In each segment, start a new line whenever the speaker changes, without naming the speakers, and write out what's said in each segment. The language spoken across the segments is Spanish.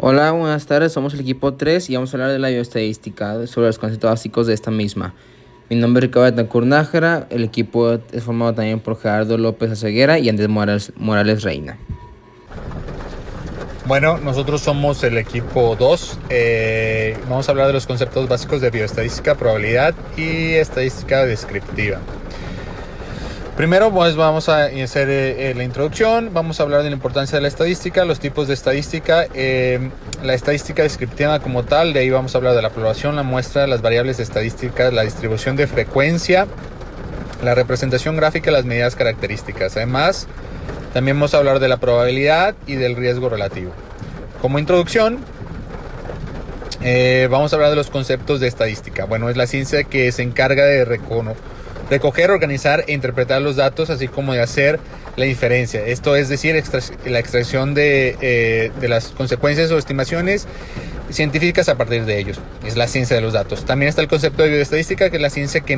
Hola, buenas tardes. Somos el equipo 3 y vamos a hablar de la bioestadística, sobre los conceptos básicos de esta misma. Mi nombre es Ricardo Betancourt Nájera. El equipo es formado también por Gerardo López Aceguera y Andrés Morales Reina.
Bueno, nosotros somos el equipo 2. Vamos a hablar de los conceptos básicos de bioestadística, probabilidad y estadística descriptiva. Primero pues vamos a hacer la introducción, vamos a hablar de la importancia de la estadística, los tipos de estadística, la estadística descriptiva como tal, de ahí vamos a hablar de la población, la muestra, las variables estadísticas, la distribución de frecuencia, la representación gráfica y las medidas características. Además, también vamos a hablar de la probabilidad y del riesgo relativo. Como introducción, vamos a hablar de los conceptos de estadística. Bueno, es la ciencia que se encarga de recoger, organizar e interpretar los datos, así como de hacer la inferencia. Esto es decir, la extracción de las consecuencias o estimaciones científicas a partir de ellos. Es la ciencia de los datos. También está el concepto de bioestadística, que es la ciencia que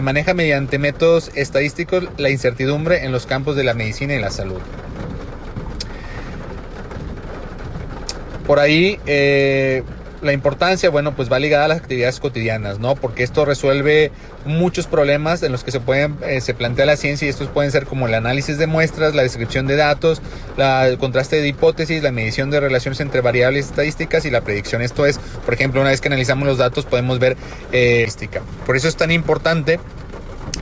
maneja mediante métodos estadísticos la incertidumbre en los campos de la medicina y la salud. Por ahí la importancia, bueno, pues va ligada a las actividades cotidianas, ¿no? Porque esto resuelve muchos problemas en los que se plantea la ciencia, y estos pueden ser como el análisis de muestras, la descripción de datos, el contraste de hipótesis, la medición de relaciones entre variables estadísticas y la predicción. Esto es, por ejemplo, una vez que analizamos los datos podemos ver estadística. Por eso es tan importante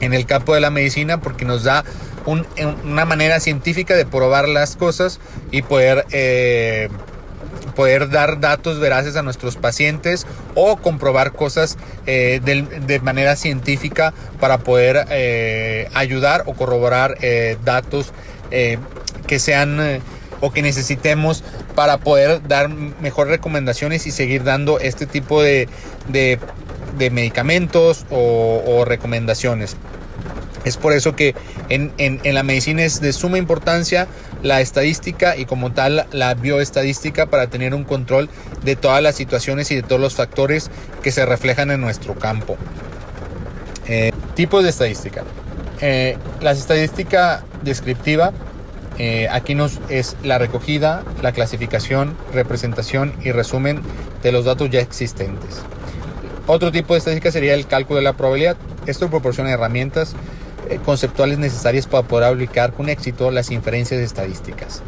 en el campo de la medicina, porque nos da una manera científica de probar las cosas y poder dar datos veraces a nuestros pacientes o comprobar cosas de manera científica para poder ayudar o corroborar datos que sean o que necesitemos para poder dar mejores recomendaciones y seguir dando este tipo de medicamentos o recomendaciones. Es por eso que en la medicina es de suma importancia la estadística y como tal la bioestadística, para tener un control de todas las situaciones y de todos los factores que se reflejan en nuestro campo. Tipos de estadística. La estadística descriptiva, aquí es la recogida, la clasificación, representación y resumen de los datos ya existentes. Otro tipo de estadística sería el cálculo de la probabilidad. Esto proporciona herramientas conceptuales necesarias para poder aplicar con éxito las inferencias estadísticas.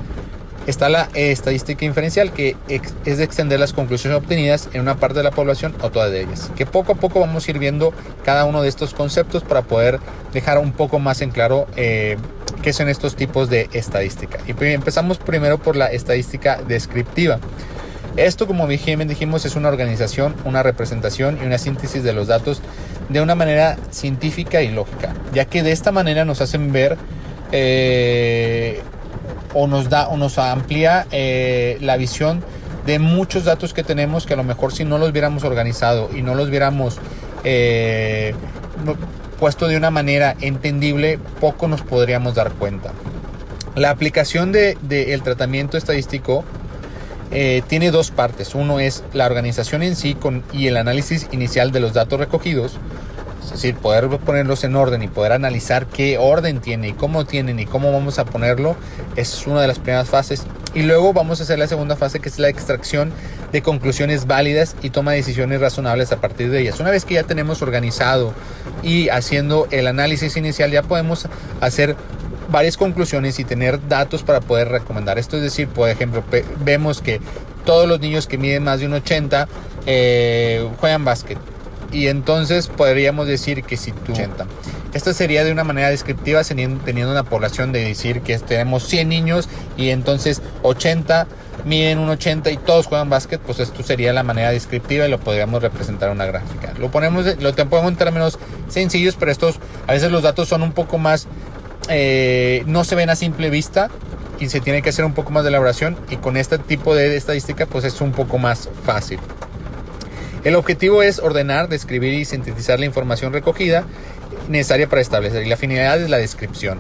Está la estadística inferencial, que es de extender las conclusiones obtenidas en una parte de la población o todas de ellas, que poco a poco vamos a ir viendo cada uno de estos conceptos para poder dejar un poco más en claro qué son estos tipos de estadística. Y empezamos primero por la estadística descriptiva. Esto, como dijimos, es una organización, una representación y una síntesis de los datos de una manera científica y lógica, ya que de esta manera nos hacen ver o nos amplía la visión de muchos datos que tenemos, que a lo mejor si no los hubiéramos organizado y no los hubiéramos puesto de una manera entendible, poco nos podríamos dar cuenta. La aplicación del tratamiento estadístico tiene dos partes. Uno es la organización en sí y el análisis inicial de los datos recogidos, es decir, poder ponerlos en orden y poder analizar qué orden tiene y cómo tienen y cómo vamos a ponerlo. Es una de las primeras fases. Y luego vamos a hacer la segunda fase, que es la extracción de conclusiones válidas y toma de decisiones razonables a partir de ellas. Una vez que ya tenemos organizado y haciendo el análisis inicial, ya podemos hacer varias conclusiones y tener datos para poder recomendar. Esto es decir, por ejemplo, vemos que todos los niños que miden más de 1,80 juegan básquet, y entonces podríamos decir que si tú 80. Esto sería de una manera descriptiva, teniendo una población de decir que tenemos 100 niños y entonces 80 miden 1,80 y todos juegan básquet. Pues esto sería la manera descriptiva y lo podríamos representar en una gráfica. Lo ponemos en términos sencillos, pero a veces los datos son un poco más no se ven a simple vista y se tiene que hacer un poco más de elaboración, y con este tipo de estadística pues es un poco más fácil. El objetivo es ordenar, describir y sintetizar la información recogida necesaria para establecer, y la finalidad es la descripción.